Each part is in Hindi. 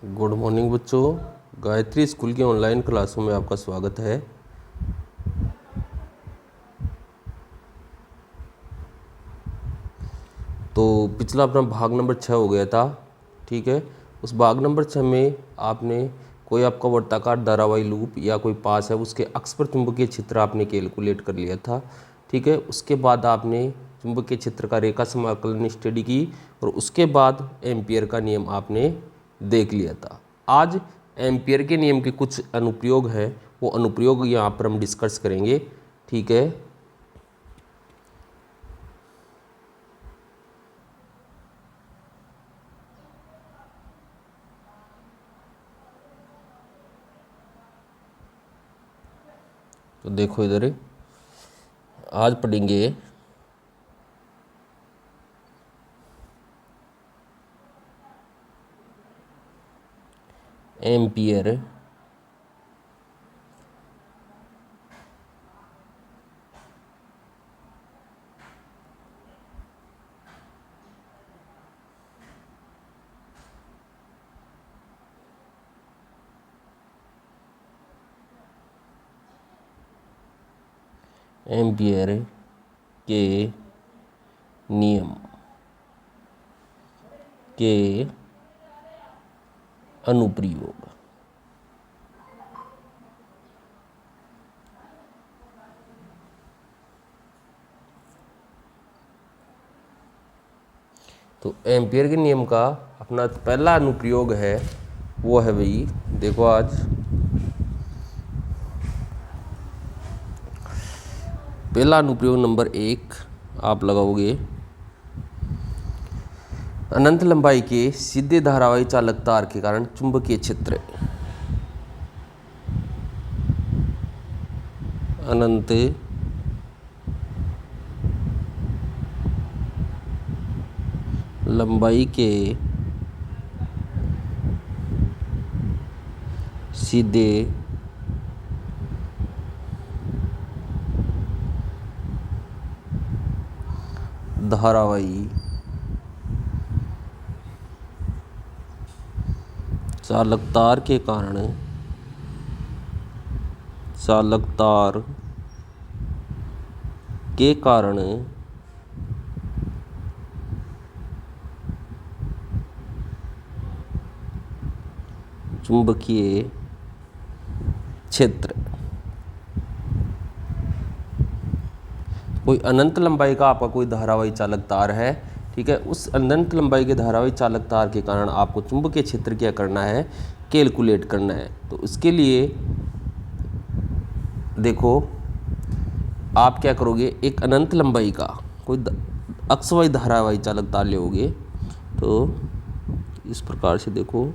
गुड मॉर्निंग बच्चों। गायत्री स्कूल की ऑनलाइन क्लासों में आपका स्वागत है। तो पिछला अपना भाग नंबर 6 हो गया था, ठीक है। उस भाग नंबर 6 में आपने कोई आपका वर्ताकार धारावाही लूप या कोई पास है उसके अक्ष पर चुंबकीय क्षेत्र आपने कैलकुलेट कर लिया था, ठीक है। उसके बाद आपने चुंबकीय क्षेत्र का रेखा समाकलन स्टडी की और उसके बाद एम्पियर का नियम आपने देख लिया था। आज एम्पियर के नियम के कुछ अनुप्रयोग हैं, वो अनुप्रयोग यहाँ पर हम डिस्कस करेंगे, ठीक है। तो देखो इधर आज पढ़ेंगे एम्पियर एम्पियर के नियम के अनुप्रयोग। तो एम्पियर के नियम का अपना पहला अनुप्रयोग है वो है भाई, देखो आज पहला अनुप्रयोग नंबर 1 आप लगाओगे, अनंत लंबाई के सीधे धारावाही चालक तार के कारण चुंबकीय क्षेत्र। अनंत लंबाई के सीधे धारावाही चालक तार के कारण चुंबकीय क्षेत्र। कोई अनंत लंबाई का आपका कोई धारावाही चालक तार है, ठीक है। उस अनंत लंबाई के धारावाही चालक तार के कारण आपको चुंबकीय क्षेत्र क्या करना है, कैलकुलेट करना है। तो उसके लिए देखो आप क्या करोगे, एक अनंत लंबाई का कोई अक्षवाही धारावाही चालक तार लोगे। तो इस प्रकार से देखो,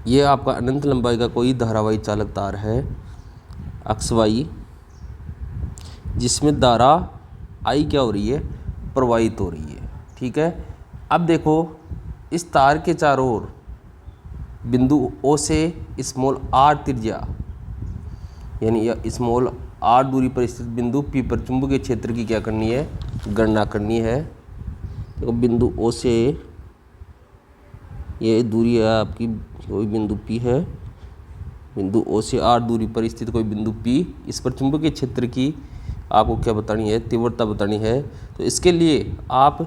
ये आपका अनंत लंबाई का कोई धारावाही चालक तार है अक्षवाही, जिसमें धारा आई क्या हो रही है, प्रवाहित हो रही है, ठीक है। अब देखो इस तार के चारों ओर बिंदु ओ से स्मॉल आर त्रिज्या यानी स्मॉल आर दूरी पर स्थित बिंदु पी पर चुंबकीय क्षेत्र की क्या करनी है, गणना करनी है। देखो बिंदु ओ से ये दूरी है आपकी, कोई बिंदु पी है, बिंदु ओ से आर दूरी पर स्थित कोई बिंदु पी, इस पर चुंबकीय क्षेत्र की आपको क्या बतानी है, तीव्रता बतानी है। तो इसके लिए आप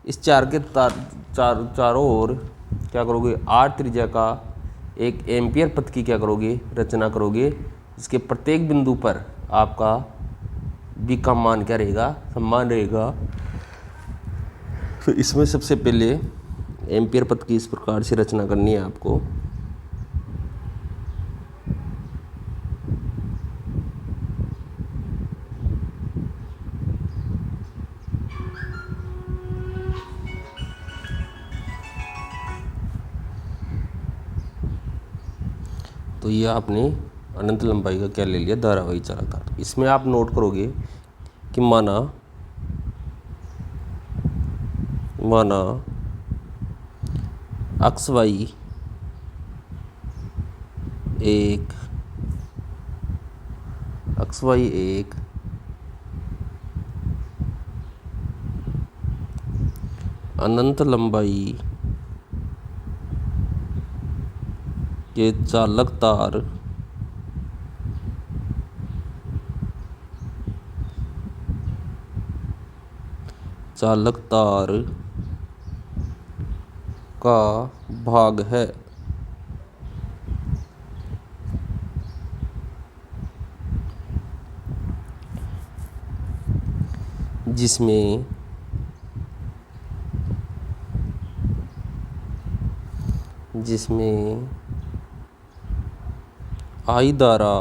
इस चार के चारों ओर क्या करोगे, आर त्रिज्या का एक एम्पियर पथ की क्या करोगे, रचना करोगे। इसके प्रत्येक बिंदु पर आपका बी का मान क्या रहेगा, समान रहेगा। तो इसमें सबसे पहले एम्पियर पथ की इस प्रकार से रचना करनी है आपको। तो ये आपने अनंत लंबाई का क्या ले लिया, धारावाही चालक तार। इसमें आप नोट करोगे कि माना अक्षवाही एक अनंत लंबाई के चालक तार का भाग है, जिसमें I द्वारा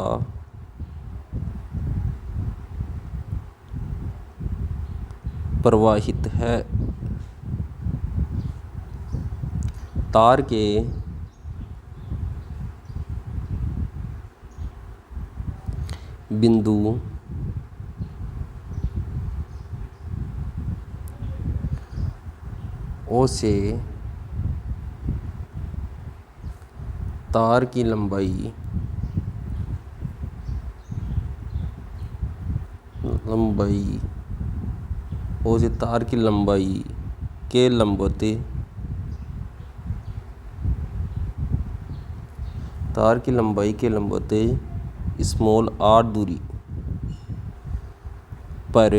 प्रवाहित है। तार के बिंदु O से तार की लंबाई O से तार की लंबाई के लंबवत स्मॉल r दूरी पर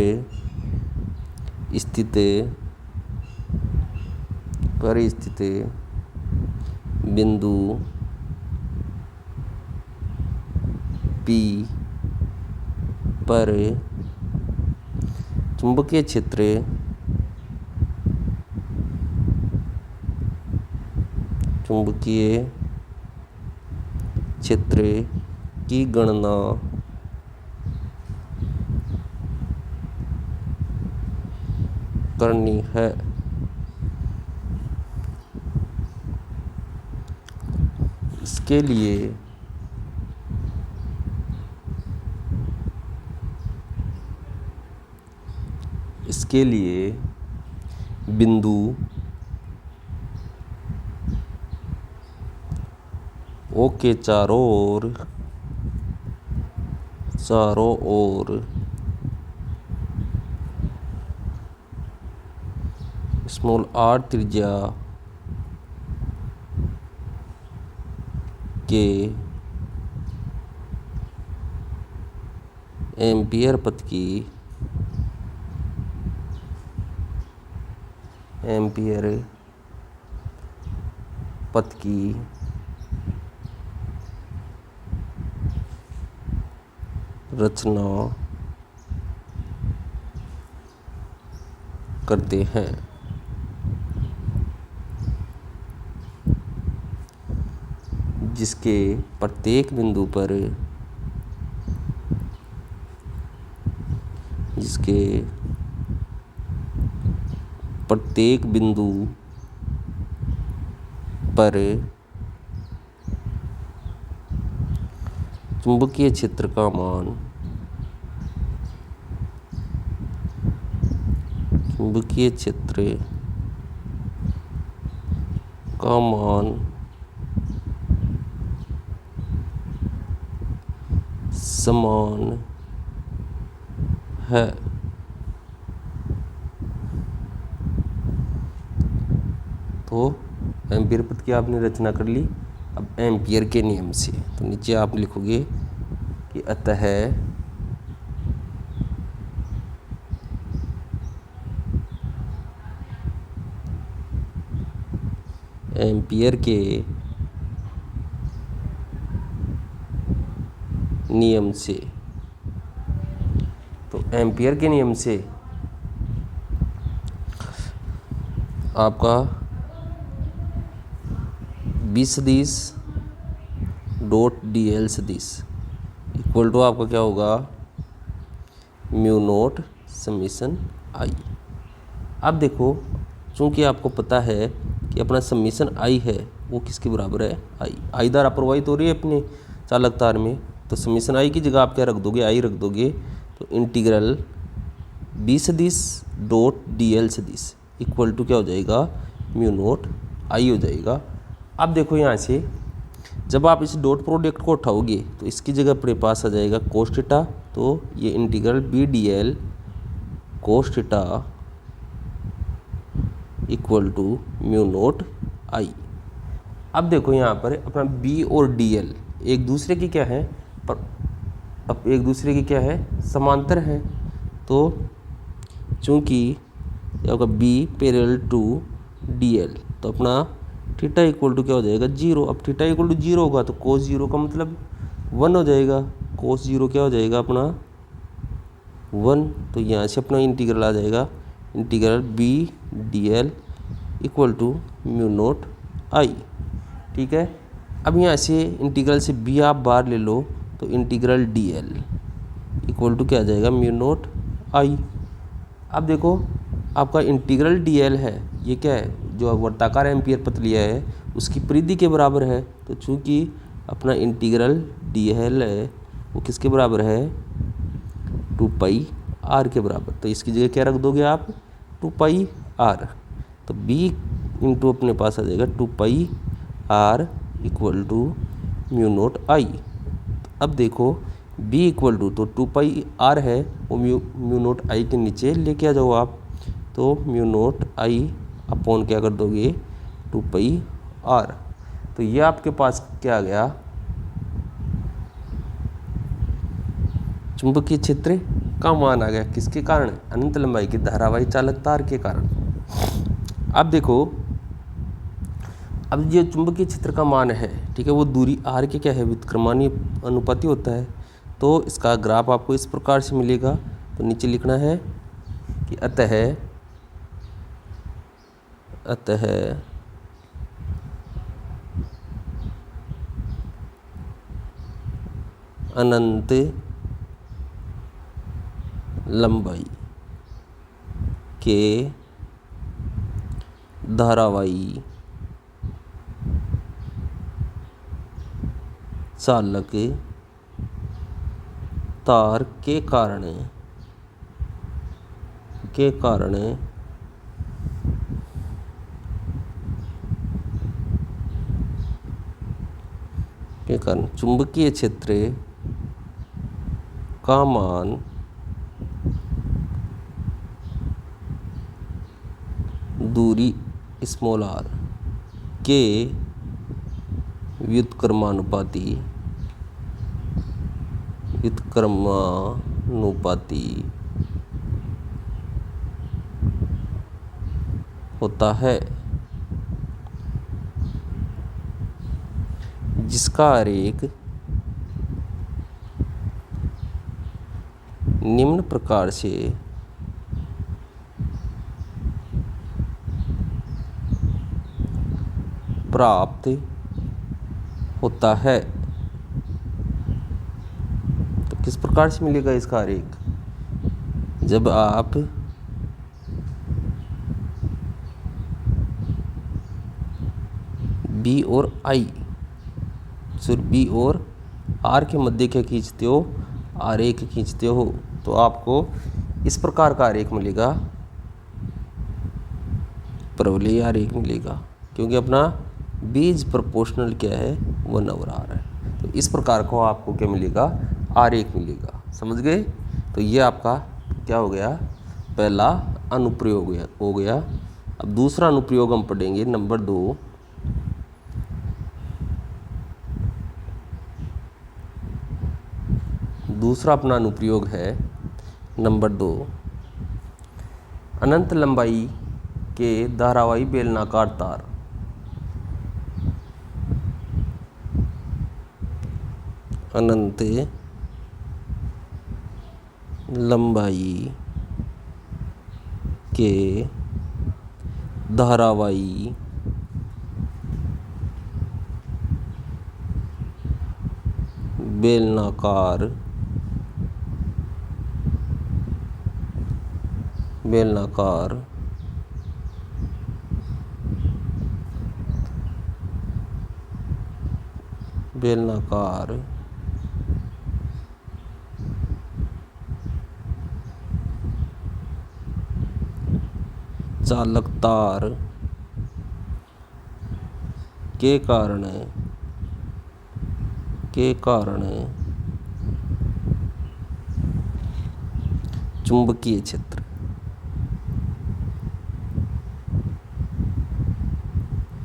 स्थित बिंदु P पर चुंबकीय क्षेत्र की गणना करनी है। इसके लिए बिंदु O के चारों ओर स्मॉल r त्रिज्या के एम्पीयर पथ की रचना करते हैं। जिसके प्रत्येक बिंदु पर चुंबकीय क्षेत्र का मान समान है। तो एम्पीयर पथ की आपने रचना कर ली। अब एम्पीयर के नियम से तो नीचे आप लिखोगे कि अतः एम्पीयर के नियम से, तो एम्पीयर के नियम से आपका B सदिश डॉट DL सदिश इक्वल टू आपका क्या होगा, म्यू नोट समीशन I। अब देखो, चूंकि आपको पता है कि अपना समीशन I है वो किसके बराबर है, I द्वारा प्रवाहित हो रही है अपने चालक तार में, तो समीशन I की जगह आप क्या रख दोगे, I रख दोगे। तो इंटीग्रल B सदिश डॉट DL सदिश इक्वल टू क्या हो जाएगा, म्यू नोट I हो जाएगा। अब देखो यहाँ से जब आप इस डॉट प्रोडक्ट को उठाओगे तो इसकी जगह अपने पास आ जाएगा कोस थीटा, तो ये integral B DL cos theta equal to mu naught I. अब देखो यहाँ पर अपना बी और डी एल एक दूसरे की क्या है, पर अब एक दूसरे की क्या है, समांतर है। तो चूँकि क्या होगा, B parallel to d l, तो अपना थीटा इक्वल टू क्या हो जाएगा, 0। अब थीटा इक्वल टू 0 होगा तो कोस 0 का मतलब 1 हो जाएगा। कोस 0 क्या हो जाएगा अपना 1। तो यहाँ से अपना इंटीग्रल आ जाएगा, integral B D L equal to mu naught I. ठीक है। अब यहाँ से इंटीग्रल से बी आप बाहर ले लो तो integral D L equal to क्या आ जाएगा, म्यू नोट आई। अब देखो आपका इंटीग्रल डी एल है, ये क्या है, जो वर्ताकार एम्पियर पथ लिया है उसकी परिधि के बराबर है। तो चूँकि अपना इंटीग्रल डी एल है वो किसके बराबर है, 2 पाई आर के बराबर। तो इसकी जगह क्या रख दोगे आप, 2 पाई आर। तो बी इंटू अपने पास आ जाएगा 2 pi R equal to mu naught I. अब देखो b इक्वल टू, तो 2 पाई आर है वो म्यू नोट आई के नीचे लेके आ जाओ आप। तो म्यू नोट आई अपॉन क्या कर दोगे, 2 पाई आर। तो ये आपके पास क्या आ गया, चुंबकीय क्षेत्र का मान आ गया। किसके कारण, अनंत लंबाई के धारावाही चालक तार के कारण। अब देखो, अब ये चुंबकीय क्षेत्र का मान है, ठीक है, वो दूरी r के क्या है, व्युत्क्रमानुपाती अनुपाती होता है। तो इसका ग्राफ आपको इस प्रकार से मिलेगा। तो नीचे लिखना है कि अतः अनंत लंबाई के धारावाही चालक तार के कारण चुंबकीय क्षेत्र का मान दूरी स्मॉल आर के व्युत्क्रमानुपाती होता है, जिसका आरेख निम्न प्रकार से प्राप्त होता है। तो किस प्रकार से मिलेगा इसका आरेख, जब आप बी और आई, सिर्फ बी और आर के मध्य क्या खींचते हो, आरेख खींचते हो, तो आपको इस प्रकार का आरेख मिलेगा, परवलयी आरेख मिलेगा। क्योंकि अपना बीज प्रोपोर्शनल क्या है, 1/r है। तो इस प्रकार को आपको क्या मिलेगा, आरेख मिलेगा। समझ गए। तो ये आपका क्या हो गया, पहला अनुप्रयोग हो गया। अब दूसरा अनुप्रयोग हम पढ़ेंगे, नंबर 2। दूसरा अपना अनुप्रयोग है नंबर 2, अनंत लंबाई के धारावाही बेलनाकार तार। अनंत लंबाई के धारावाही बेलनाकार चालक तार के कारण चुंबकीय क्षेत्र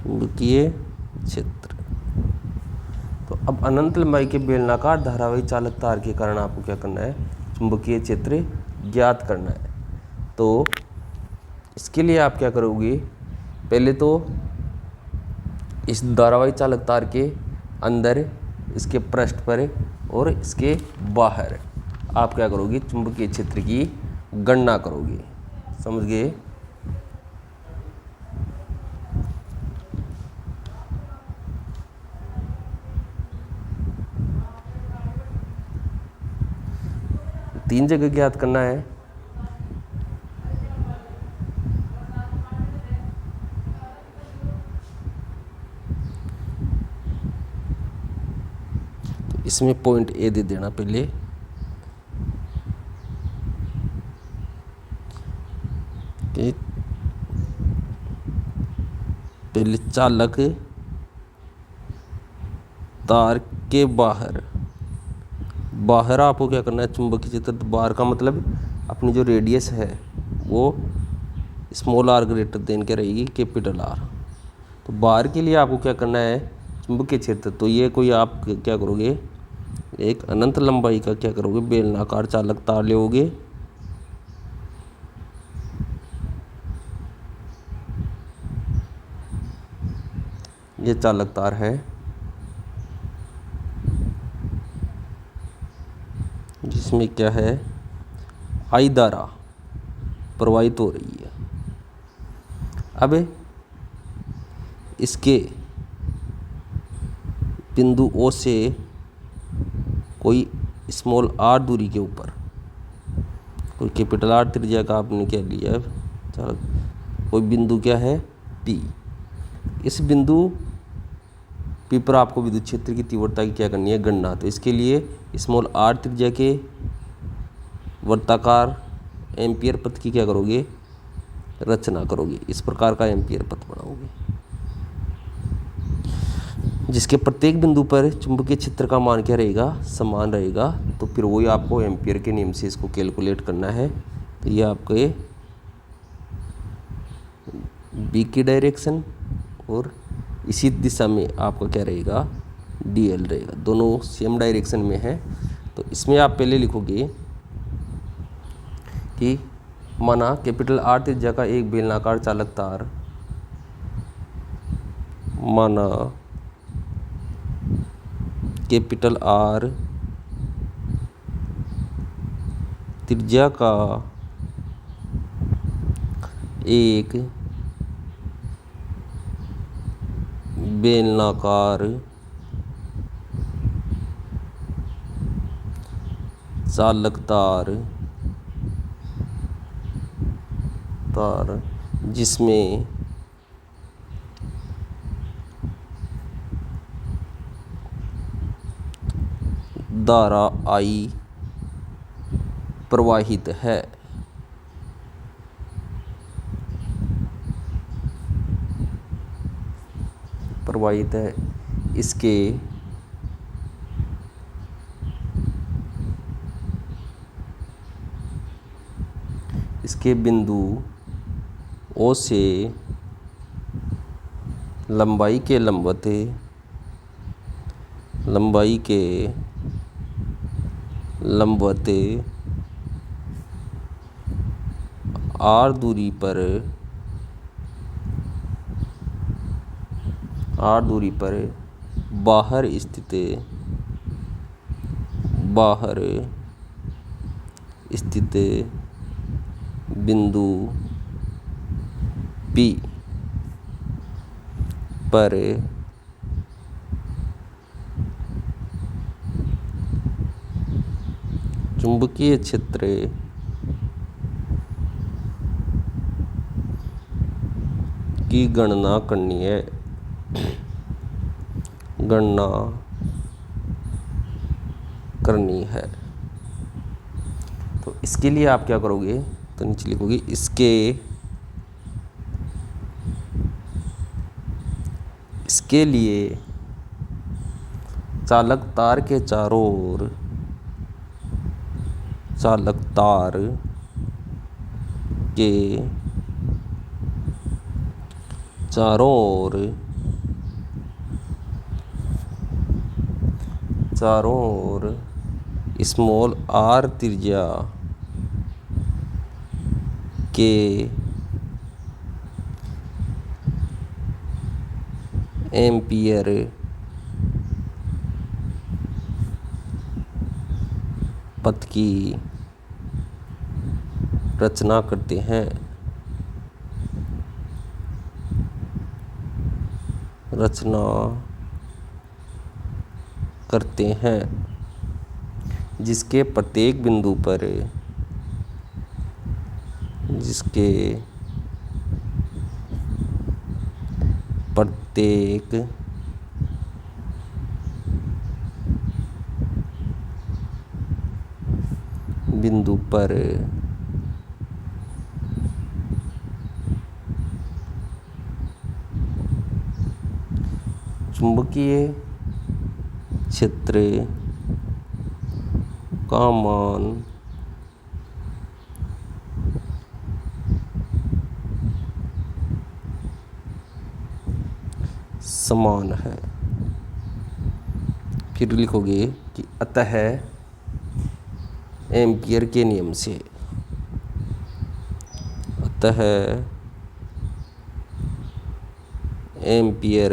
चुंबकीय क्षेत्र। तो अब अनंत लंबाई के बेलनाकार धारावाही चालक तार के कारण आपको क्या करना है, चुंबकीय क्षेत्र ज्ञात करना है। तो इसके लिए आप क्या करोगे, पहले तो इस धारावाही चालक तार के अंदर, इसके पृष्ठ पर और इसके बाहर आप क्या करोगे, चुंबकीय क्षेत्र की गणना करोगे। समझ गए? तीन जगह ज्ञात करना है। तो इसमें पॉइंट ए दे देना पहले। कि पहले चालक तार के बाहर आपको क्या करना है, चुंबकीय क्षेत्र। बाहर का मतलब अपनी जो रेडियस है वो स्मॉल आर ग्रेटर देन के रहेगी कैपिटल आर। तो बाहर के लिए आपको क्या करना है, चुंबकीय क्षेत्र। तो ये कोई आप क्या करोगे, एक अनंत लंबाई का क्या करोगे, बेलनाकार चालक तार लोगे। ये चालक तार है जिसमें क्या है, आई धारा प्रवाहित हो रही है। अब इसके बिंदु ओ से कोई स्मॉल आर दूरी के ऊपर, कोई कैपिटल आर त्रिज्या का आपने क्या लिया है चालक, कोई बिंदु क्या है पी। इस बिंदु पी पर आपको विद्युत क्षेत्र की तीव्रता की क्या करनी है, गणना। तो इसके लिए स्मॉल आर त्रिज्या के वृत्ताकार एम्पियर पथ की क्या करोगे, रचना करोगे। इस प्रकार का एम्पियर पथ बनाओगे जिसके प्रत्येक बिंदु पर चुंबकीय क्षेत्र का मान क्या रहेगा, समान रहेगा। तो फिर वही आपको एम्पियर के नियम से इसको कैलकुलेट करना है। तो ये आपके बी की डायरेक्शन और इसी दिशा में आपका क्या रहेगा, डी एल रहेगा। दोनों सेम डायरेक्शन में है। तो इसमें आप पहले लिखोगे कि माना कैपिटल आर त्रिज्या का एक बेलनाकार चालक तार, माना कैपिटल आर त्रिज्या का एक बेलनाकार चालक तार जिसमें धारा आई प्रवाहित है। इसके बिंदु ओ से लंबाई के लंबवत आर दूरी पर बाहर स्थित बिंदु P पर चुंबकीय क्षेत्र की गणना करनी है। तो इसके लिए आप क्या करोगे, तो नीचे लिखोगे इसके लिए चालक तार के चारों ओर चारों ओर स्मॉल आर त्रिज्या के एम्पियर पथ की रचना करते हैं। जिसके प्रत्येक बिंदु पर चुंबकीय क्षेत्र का मान समान है। फिर लिखोगे कि अतः एम्पियर के नियम से एम्पियर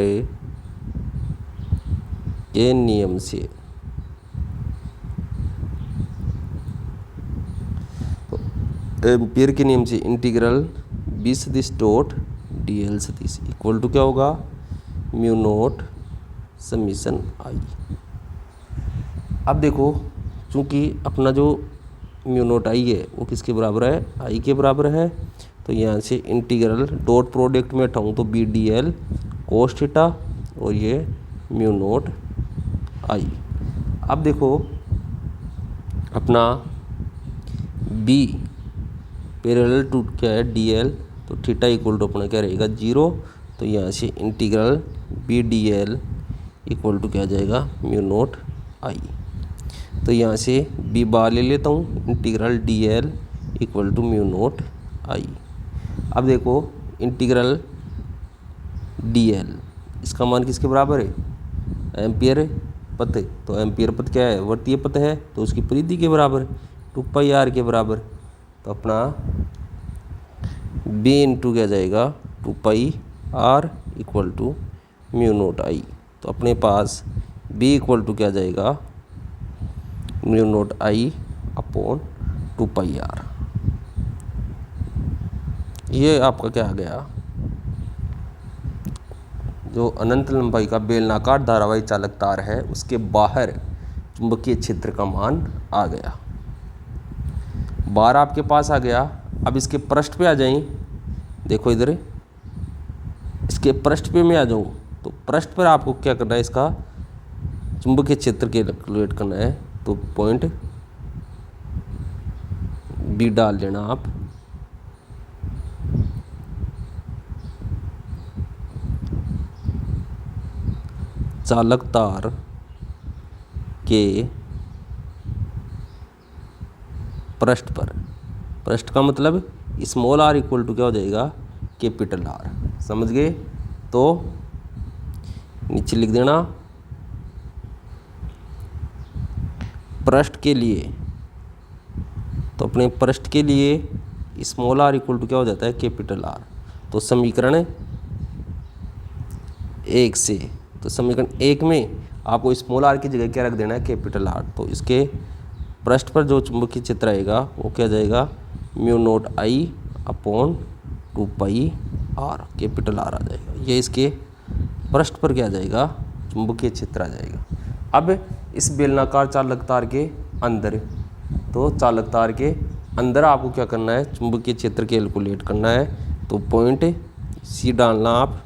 के नियम से इंटीग्रल बी सदिश डॉट डी एल सदिश इक्वल टू क्या होगा, म्यू नोट समीशन आई। अब देखो, चूंकि अपना जो म्यू नोट आई है वो किसके बराबर है, आई के बराबर है, तो यहाँ से इंटीग्रल डॉट प्रोडक्ट में हटाऊँ तो B D l cos theta और ये म्यू नोट आई। अब देखो अपना बी पैरेलल टू क्या है डी एल, तो थीटा इक्वल टू अपना क्या रहेगा 0, तो यहाँ से integral B D L equal to क्या आ जाएगा म्यू नोट आई। तो यहाँ से बी बार ले लेता हूँ, integral D L equal to mu naught I. अब देखो इंटीग्रल डी एल इसका मान किसके बराबर है, एम्पियर पथ, तो एम्पियर पथ क्या है, वर्तीय पथ है, तो उसकी परिधि के बराबर 2 पाई आर के बराबर, तो अपना b इंटू क्या जाएगा 2 pi R equal to mu naught I. तो अपने पास b इक्वल टू क्या जाएगा mu naught I upon 2 pi R. ये आपका क्या आ गया, जो अनंत लंबाई का बेलनाकार धारावाही चालक तार है उसके बाहर चुंबकीय क्षेत्र का मान आ गया। बार आपके पास आ गया। अब इसके पृष्ठ पे आ जाएं, देखो इधर इसके पृष्ठ पे मैं आ जाऊं, तो पृष्ठ पर आपको क्या करना है, इसका चुंबकीय क्षेत्र कैलकुलेट करना है, तो पॉइंट बी डाल देना आप। चालक तार के पृष्ठ पर, पृष्ठ का मतलब स्मॉल आर इक्वल टू क्या हो जाएगा कैपिटल आर, समझ गए। तो नीचे लिख देना पृष्ठ के लिए, तो अपने पृष्ठ के लिए स्मॉल आर इक्वल टू क्या हो जाता है कैपिटल आर। तो समीकरण 1 से, तो समीकरण 1 में आपको स्मॉल आर की जगह क्या रख देना है कैपिटल आर, तो इसके पृष्ठ पर जो चुंबकीय क्षेत्र आएगा वो क्या जाएगा mu naught I upon 2 pi R, capital R आ जाएगा। ये इसके पृष्ठ पर क्या आ जाएगा चुंबकीय क्षेत्र आ जाएगा। अब इस बेलनाकार चालक तार के अंदर, तो चालक तार के अंदर आपको क्या करना है, चुंबकीय क्षेत्र कैलकुलेट करना है, तो पॉइंट सी डालना आप।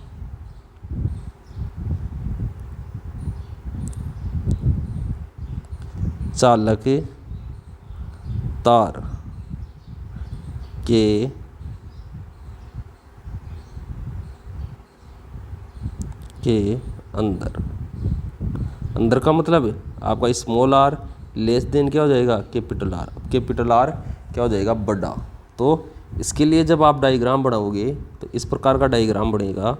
चालक तार के अंदर, अंदर का मतलब आपका स्मॉल आर लेस देन क्या हो जाएगा कैपिटल आर। कैपिटल आर क्या हो जाएगा बड़ा। तो इसके लिए जब आप डायग्राम बनाओगे तो इस प्रकार का डायग्राम बनेगा।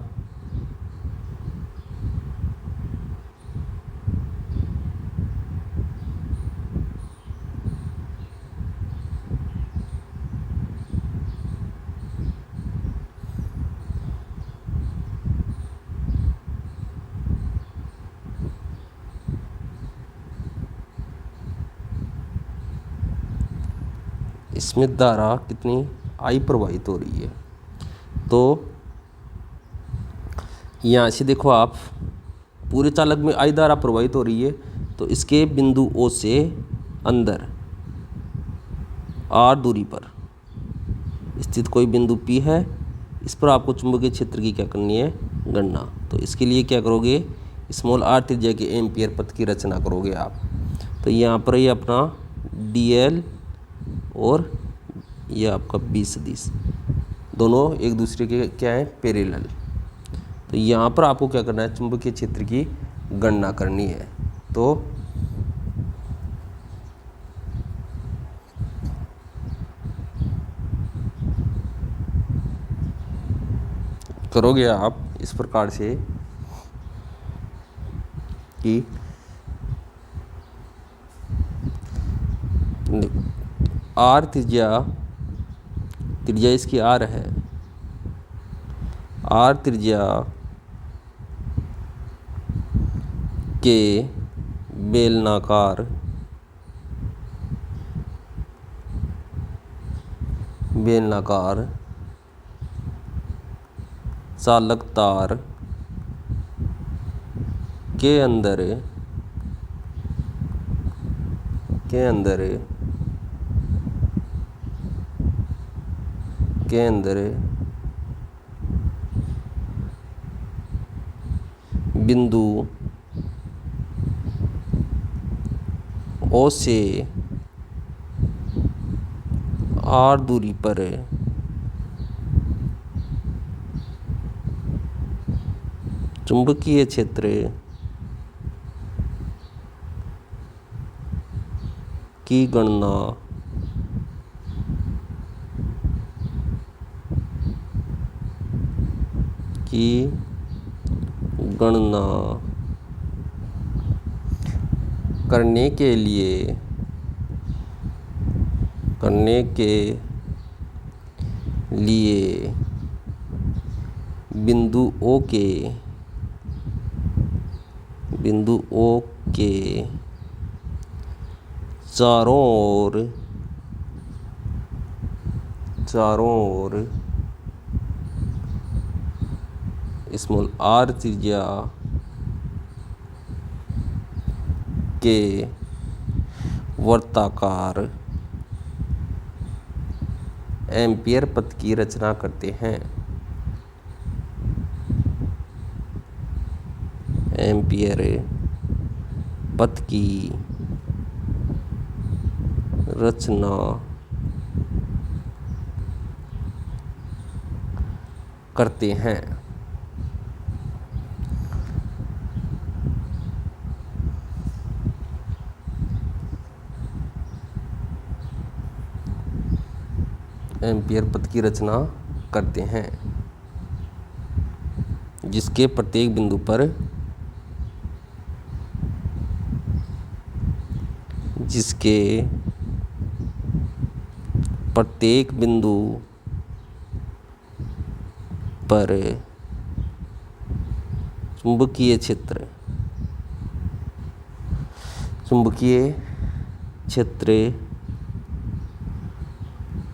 इसमें धारा कितनी I प्रवाहित हो रही है। तो यहाँ से देखो आप पूरे चालक में I धारा प्रवाहित हो रही है, तो इसके बिंदु O से अंदर R दूरी पर स्थित कोई बिंदु P है, इस पर आपको चुंबकीय क्षेत्र की क्या करनी है, गणना। तो इसके लिए क्या करोगे, स्मॉल r त्रिज्या के एम्पियर पथ की रचना करोगे आप। तो यहाँ पर ये अपना dl और ये आपका b सदिश दोनों एक दूसरे के क्या है, पैरेलल। तो यहाँ पर आपको क्या करना है, चुंबकीय क्षेत्र की गणना करनी है। तो करोगे आप इस प्रकार से कि R त्रिज्या इसकी R है, R त्रिज्या के बेलनाकार चालक तार के अंदर बिंदु O से R दूरी पर चुंबकीय क्षेत्र की गणना करने के लिए बिंदु O के चारों ओर स्मॉल r त्रिज्या के वर्ताकार एम्पियर पथ की रचना करते हैं। एम्पियर पथ की रचना करते हैं। एम्पियर पथ की रचना करते हैं जिसके प्रत्येक बिंदु पर चुंबकीय क्षेत्र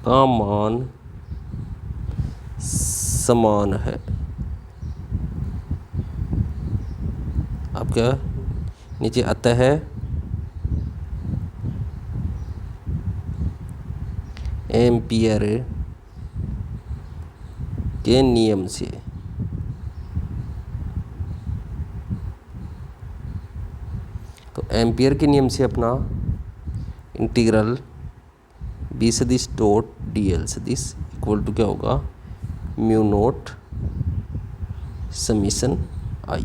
का मान समान है। अब क्या नीचे आता है, एम्पियर के नियम से तो एम्पियर के नियम से अपना इंटीग्रल b सदिश डॉट dl सदिश इक्वल टू क्या होगा, म्यू नोट समीशन I।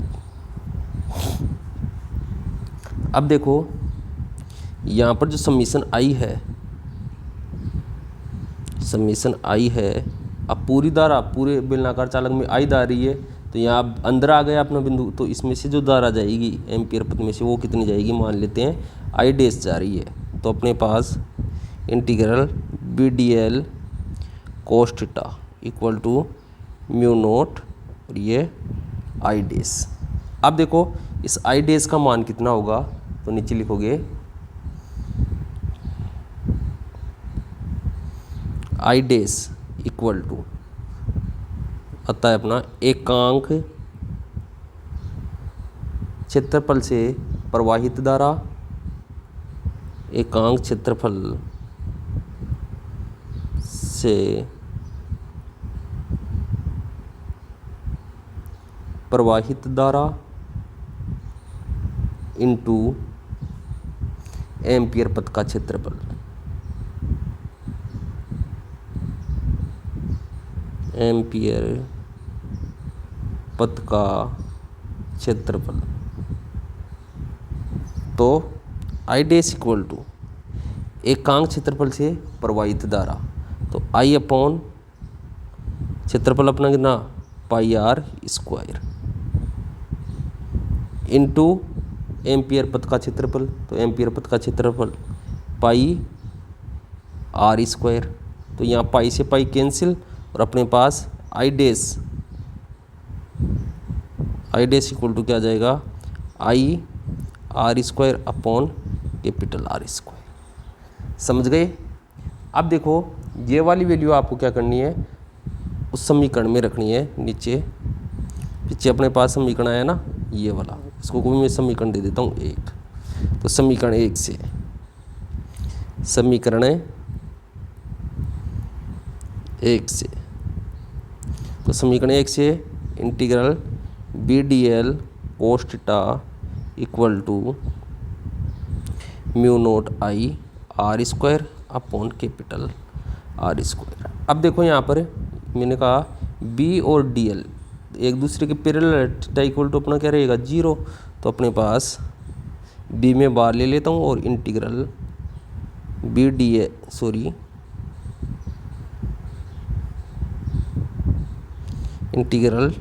अब देखो यहाँ पर जो समीशन I है, अब पूरी धारा पूरे बेलनाकार चालक में I जा रही है, तो यहाँ अंदर आ गया अपना बिंदु, तो इसमें से जो धारा जाएगी एम्पियर पथ में से वो कितनी जाएगी, मान लेते हैं I डैश जा रही है। तो अपने पास integral BDL cos theta equal to mu naught और ये I डैश। अब देखो इस I डैश का मान कितना होगा, तो नीचे लिखोगे आई डैश इक्वल टू आता है अपना एकांक क्षेत्रफल से प्रवाहित धारा, एकांक क्षेत्रफल से प्रवाहित धारा इनटू एम्पियर पथ का क्षेत्रफल, एम्पियर पथ का क्षेत्रफल। तो आई डैश इक्वल टू एकांक क्षेत्रफल से प्रवाहित धारा, तो आई अपॉन क्षेत्रफल अपना कितना पाई आर स्क्वायर इनटू एम्पियर पथ का क्षेत्रफल, तो एम्पियर पथ का क्षेत्रफल पाई आर स्क्वायर। तो यहाँ पाई से पाई कैंसिल और अपने पास आई डैश इक्वल टू क्या आ जाएगा I R square upon capital R square. समझ गए। अब देखो ये वाली वैल्यू आपको क्या करनी है, उस समीकरण में रखनी है। नीचे पीछे अपने पास समीकरण आया ना ये वाला, इसको कोई मैं समीकरण दे देता हूँ 1। तो समीकरण 1 से तो समीकरण 1 से integral B D l cos theta equal to mu naught I are square upon capital R square. अब देखो यहाँ पर मैंने कहा बी और डी एल एक दूसरे के पैरेलल, थीटा इक्वल टू अपना क्या रहेगा 0। तो अपने पास बी में बाहर ले लेता हूँ और integral B d A integral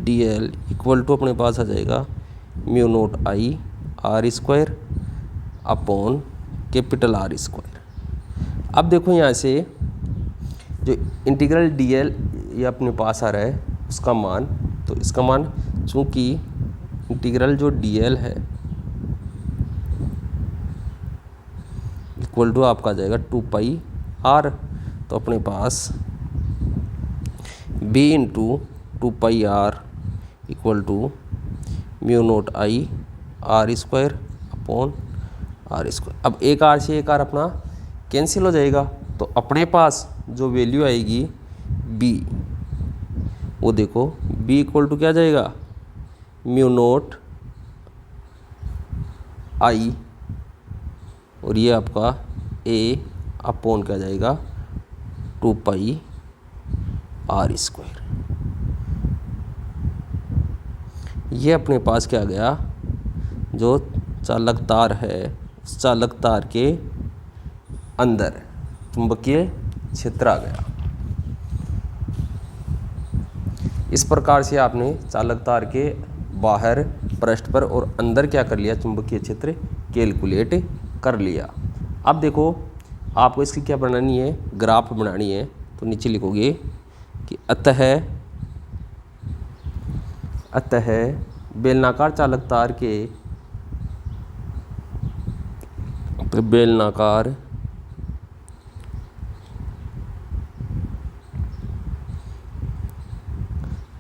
D L equal to अपने पास आ जाएगा mu naught I are square upon capital R square. अब देखो यहाँ से जो इंटीग्रल डी एल ये अपने पास आ रहा है उसका मान, तो इसका मान चूँकि इंटीग्रल जो डी एल है इक्वल टू आपका आ जाएगा 2 पाई आर। तो अपने पास B into 2 pi R equal to mu naught I are square upon R square. अब एक आर से एक आर अपना कैंसिल हो जाएगा, तो अपने पास जो वैल्यू आएगी बी, वो देखो बी इक्वल टू क्या जाएगा म्यू नोट आई और ये आपका ए अपॉन क्या जाएगा 2 पाई आर स्क्वायर। ये अपने पास क्या गया, जो चालक तार है उस चालक तार के अंदर चुंबकीय क्षेत्र आ गया। इस प्रकार से आपने चालक तार के बाहर, पृष्ठ पर और अंदर क्या कर लिया, चुंबकीय क्षेत्र कैलकुलेट कर लिया। अब देखो आपको इसकी क्या बनानी है, ग्राफ बनानी है। तो नीचे लिखोगे कि अतः बेलनाकार चालक तार के बेलनाकार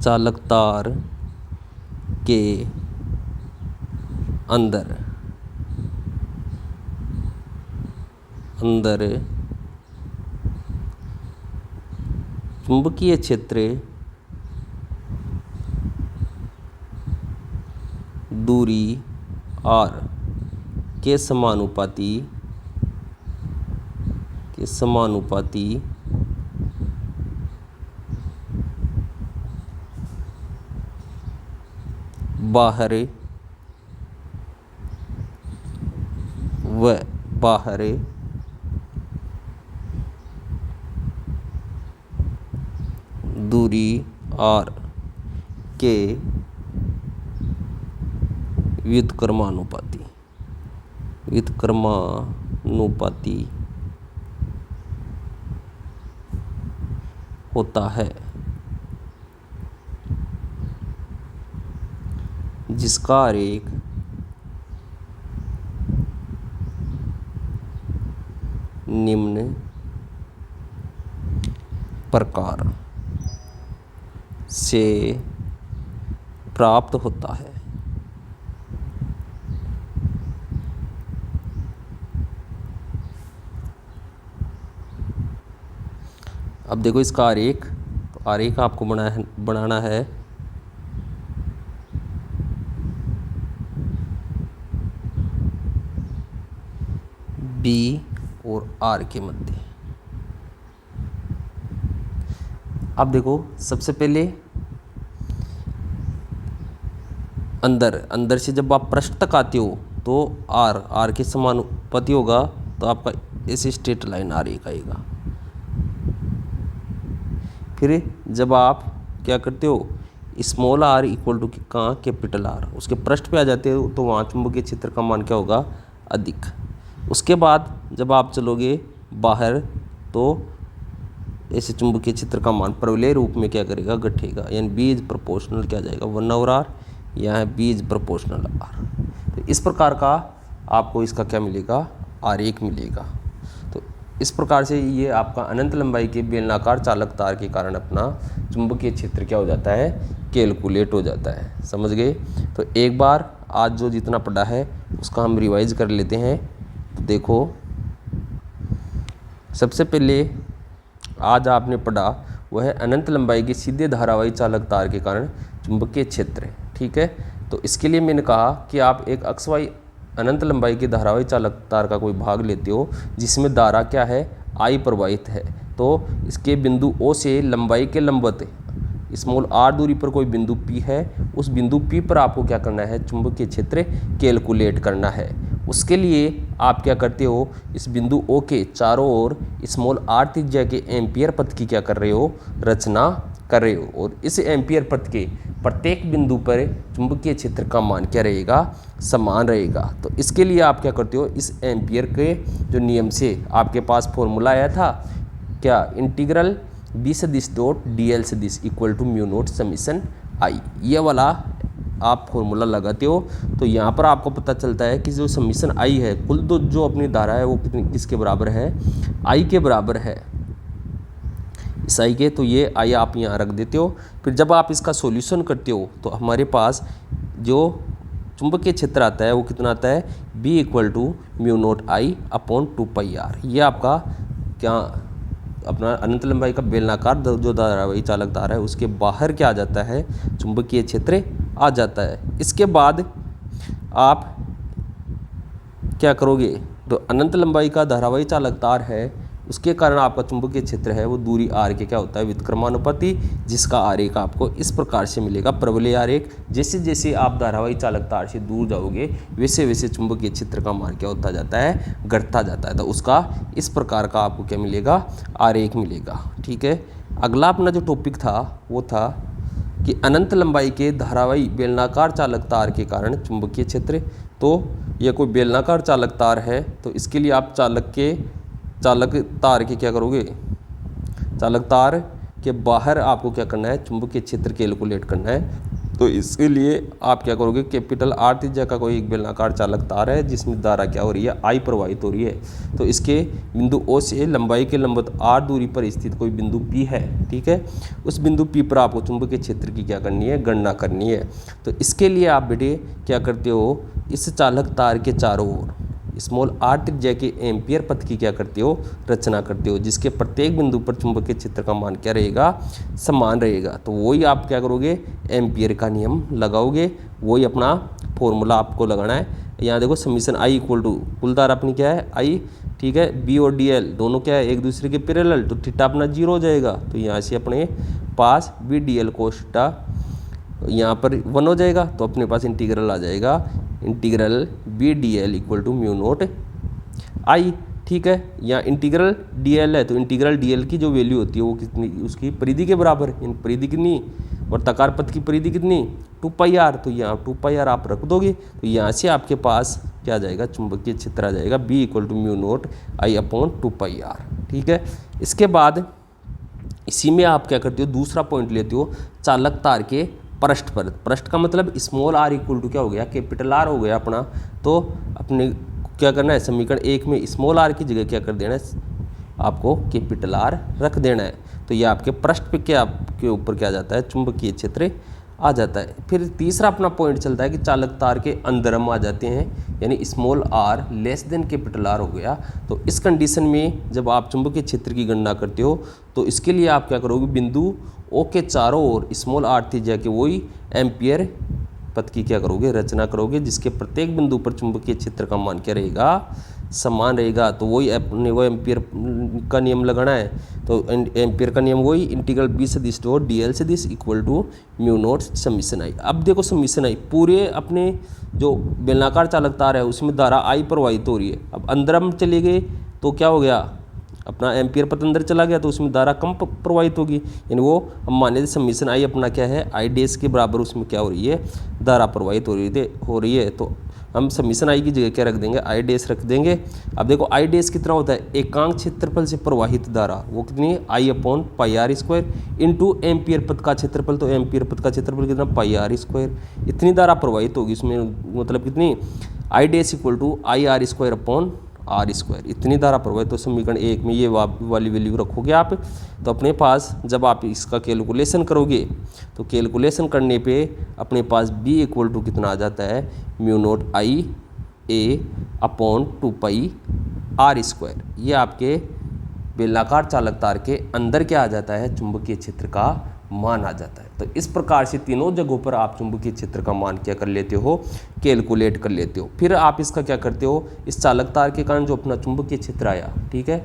चालक तार के अंदर चुंबकीय क्षेत्र दूरी r के समानुपाती बाहर दूरी r के व्युत्क्रमानुपाती होता है, जिसका आरेख निम्न प्रकार से प्राप्त होता है। अब देखो इसका आरेख, तो आरेख आपको बनाना है B और R के मध्य। अब देखो सबसे पहले अंदर से जब आप पृष्ठ तक आते हो तो R के समानुपाती होगा, तो आपका ऐसे स्ट्रेट लाइन आरेख आएगा। फिर जब आप क्या करते हो स्मॉल r इक्वल टू कहाँ कैपिटल R, उसके पृष्ठ पे आ जाते हो तो वहाँ चुंबकीय क्षेत्र का मान क्या होगा अधिक। उसके बाद जब आप चलोगे बाहर तो ऐसे चुंबकीय क्षेत्र का मान परवलय रूप में क्या करेगा घटेगा, यानी B इज प्रोपोर्शनल क्या जाएगा 1/r, यहाँ है B इज प्रोपोर्शनल R। तो इस प्रकार का आपको इसका क्या मिलेगा आरेख मिलेगा। तो इस प्रकार से ये आपका अनंत लंबाई के बेलनाकार चालक तार के कारण अपना चुंबकीय क्षेत्र क्या हो जाता है कैलकुलेट हो जाता है। समझ गए? तो एक बार आज जो जितना पढ़ा है उसका हम रिवाइज कर लेते हैं। तो देखो सबसे पहले आज आपने पढ़ा वह है अनंत लंबाई के सीधे धारावाही चालक तार के कारण चुंबकीय क्षेत्र। ठीक है, तो इसके लिए मैंने कहा कि आप एक अक्षवाही अनंत लंबाई के धारावाही चालक तार का कोई भाग लेते हो जिसमें धारा क्या है I प्रवाहित है, तो इसके बिंदु O से लंबाई के लंबवत स्मॉल r दूरी पर कोई बिंदु P है, उस बिंदु P पर आपको क्या करना है चुंबकीय क्षेत्र कैलकुलेट करना है। उसके लिए आप क्या करते हो इस बिंदु O के चारों ओर स्मॉल r त्रिज्या के एम्पियर पथ की क्या कर रहे हो रचना कर रहे हो, और इस एम्पियर पथ के प्रत्येक बिंदु पर चुंबकीय क्षेत्र का मान क्या रहेगा समान रहेगा। तो इसके लिए आप क्या करते हो इस एम्पियर के जो नियम से आपके पास फॉर्मूला आया था क्या इंटीग्रल B सदिश डॉट DL सदिश equal to mu naught summation I, ये वाला आप फॉर्मूला लगाते हो तो यहाँ पर आपको पता चलता है कि जो समीशन I है कुल जो अपनी धारा है वो किसके बराबर है I के बराबर है इस I के। तो ये I आप यहाँ रख देते हो। फिर जब आप इसका सॉल्यूशन करते हो तो हमारे पास जो चुंबकीय क्षेत्र आता है वो कितना आता है B equal to mu naught I upon 2πr। ये आपका क्या अपना अनंत लंबाई का बेलनाकार जो धारावाही चालक तार है उसके बाहर क्या आ जाता है चुंबकीय क्षेत्र आ जाता है। इसके बाद आप क्या करोगे तो अनंत लंबाई का धारावाही चालक तार है उसके कारण आपका चुंबकीय क्षेत्र है वो दूरी r के क्या होता है व्युत्क्रमानुपाती, जिसका आरेख आपको इस प्रकार से मिलेगा परवलय आरेख। जैसे जैसे आप धारावाही चालक तार से दूर जाओगे वैसे वैसे चुंबकीय क्षेत्र का मान क्या होता जाता है घटता जाता है। तो उसका इस प्रकार का आपको क्या मिलेगा आरेख मिलेगा। ठीक है, अगला अपना जो टॉपिक था वो था कि अनंत लंबाई के धारावाही बेलनाकार चालक तार के कारण चुंबकीय क्षेत्र। तो यह कोई बेलनाकार चालक तार है तो इसके लिए आप चालक तार के क्या करोगे चालक तार के बाहर आपको क्या करना है चुंबकीय क्षेत्र कैलकुलेट करना है। तो इसके लिए आप क्या करोगे कैपिटल R त्रिज्या का कोई एक बेलनाकार चालक तार है जिसमें धारा क्या हो रही है I प्रवाहित हो रही है। तो इसके बिंदु O से लंबाई के लंबवत R दूरी पर स्थित कोई बिंदु P है। ठीक है, उस बिंदु P पर आपको चुंबकीय क्षेत्र की क्या करनी है गणना करनी है। तो इसके लिए आप बेटे क्या करते हो इस चालक तार के चारों ओर स्मॉल r त्रिज्या के एम्पियर पथ की क्या करते हो रचना करते हो, जिसके प्रत्येक बिंदु पर चुंबकीय क्षेत्र का मान क्या रहेगा समान रहेगा। तो वही आप क्या करोगे एम्पियर का नियम लगाओगे, वही अपना फॉर्मूला आपको लगाना है। यहाँ देखो समीशन I इक्वल टू कुल धारा अपनी क्या है I। ठीक है, B और DL दोनों क्या है एक दूसरे के पैरेलल, तो थीटा अपना 0 हो जाएगा। तो यहाँ से अपने पास BDL कोस थीटा यहाँ पर 1 हो जाएगा। तो अपने पास इंटीग्रल आ जाएगा integral BDL equal to mu naught I। ठीक है, यहाँ इंटीग्रल DL है तो इंटीग्रल DL की जो वैल्यू होती है वो कितनी उसकी परिधि के बराबर, इन परिधि कितनी वर्ताकार पथ की परिधि कितनी 2πr। तो यहाँ 2πr आप रख दोगे तो यहाँ से आपके पास क्या आ जाएगा चुंबकीय क्षेत्र आ जाएगा B equal to mu naught I upon 2πr। ठीक है, इसके बाद इसी में आप क्या करते हो दूसरा पॉइंट लेते हो चालक तार के पृष्ठ पर। पृष्ठ का मतलब स्मॉल r इक्वल टू क्या हो गया कैपिटल R हो गया अपना। तो अपने क्या करना है समीकरण 1 में स्मॉल r की जगह क्या कर देना है आपको कैपिटल R रख देना है। तो ये आपके पृष्ठ पे क्या आपके ऊपर क्या जाता है, चुंबकीय क्षेत्र आ जाता है। फिर तीसरा अपना पॉइंट चलता है कि चालक तार के अंदर हम आ जाते हैं, यानी small r less than capital R हो गया। तो इस कंडीशन में जब आप चुंबकीय क्षेत्र की गणना करते हो तो इसके लिए आप क्या करोगे, बिंदु ओ के चारों ओर स्मॉल आर त्रिज्या के वही एम्पियर पथ की क्या करोगे, रचना करोगे, जिसके प्रत्येक बिंदु पर चुंबकीय क्षेत्र का मान क्या रहेगा, समान रहेगा। तो वही अपने वो एम्पियर का नियम लगाना है। तो एम्पियर का नियम वही इंटीग्रल बी सदिश डॉट डी एल सदिश equal to mu naught summation I. अब देखो समीशन आई पूरे अपने जो बेलनाकार चालक तार है उसमें धारा आई प्रवाहित हो रही है। अब अंदर हम चले गए तो क्या हो गया, अपना एम्पियर पथ अंदर चला गया तो उसमें धारा कम प्रवाहित होगी, यानी वो हम माने समीशन आई अपना क्या है, आई डेस के बराबर उसमें क्या हो रही है, धारा प्रवाहित हो रही है। तो हम समीशन आई की जगह क्या रख देंगे, आई डेस रख देंगे। अब देखो आई डेस कितना होता है, एकांक क्षेत्रफल से प्रवाहित धारा वो कितनी है, I upon pi are square into ampere पथ का क्षेत्रफल। तो एम्पियर पथ का क्षेत्रफल कितना, पाई आर स्क्वायर। इतनी धारा प्रवाहित होगी उसमें, मतलब कितनी, I dash equal to I are square upon R square, इतनी धारा प्रवाहित। तो समीकरण 1 में ये वाली वैल्यू रखोगे आप, तो अपने पास जब आप इसका कैलकुलेशन करोगे तो कैलकुलेशन करने पे अपने पास b इक्वल टू कितना आ जाता है, mu naught I A upon 2 pi are square. ये आपके बेलनाकार चालक तार के अंदर क्या आ जाता है, चुंबकीय क्षेत्र का मान आ जाता है। तो इस प्रकार से तीनों जगहों पर आप चुंबकीय क्षेत्र का मान क्या कर लेते हो, कैलकुलेट कर लेते हो। फिर आप इसका क्या करते हो, इस चालक तार के कारण जो अपना चुंबकीय क्षेत्र आया, ठीक है,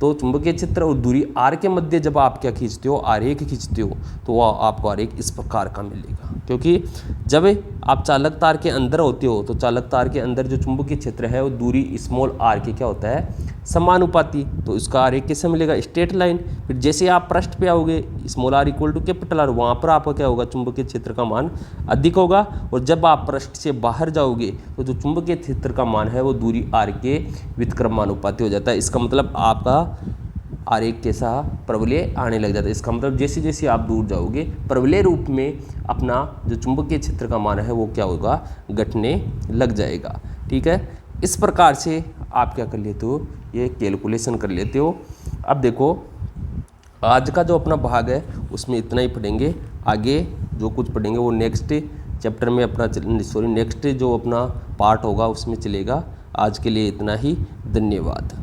तो चुंबकीय क्षेत्र और दूरी आर के मध्य जब आप क्या खींचते हो, आरेख खींचते हो, तो वह आपको आरेख इस प्रकार का मिलेगा। क्योंकि जब आप चालक तार के अंदर होते हो तो चालक तार के अंदर जो चुंबकीय क्षेत्र है वो दूरी स्मॉल आर के क्या होता है, समानुपाती। तो इसका आरेख कैसे मिलेगा, स्ट्रेट लाइन। फिर जैसे आप पृष्ठ पे आओगे, small r equal to capital R, वहाँ पर आपका क्या होगा, चुंबकीय क्षेत्र का मान अधिक होगा। और जब आप पृष्ठ से बाहर जाओगे तो जो चुंबकीय क्षेत्र का मान है वो दूरी आर के व्युत्क्रमानुपाती हो जाता है। इसका मतलब आपका आरेख कैसा, प्रबलीय आने लग जाता है। इसका मतलब जैसे जैसे आप दूर जाओगे प्रबलीय रूप में अपना जो चुंबकीय क्षेत्र का मान है वो क्या होगा, घटने लग जाएगा। ठीक है, इस प्रकार से आप क्या कर लेते हो, ये कैलकुलेशन कर लेते हो। अब देखो आज का जो अपना भाग है उसमें इतना ही पढ़ेंगे, आगे जो कुछ पढ़ेंगे वो नेक्स्ट चैप्टर में अपना नेक्स्ट जो अपना पार्ट होगा उसमें चलेगा। आज के लिए इतना ही, धन्यवाद।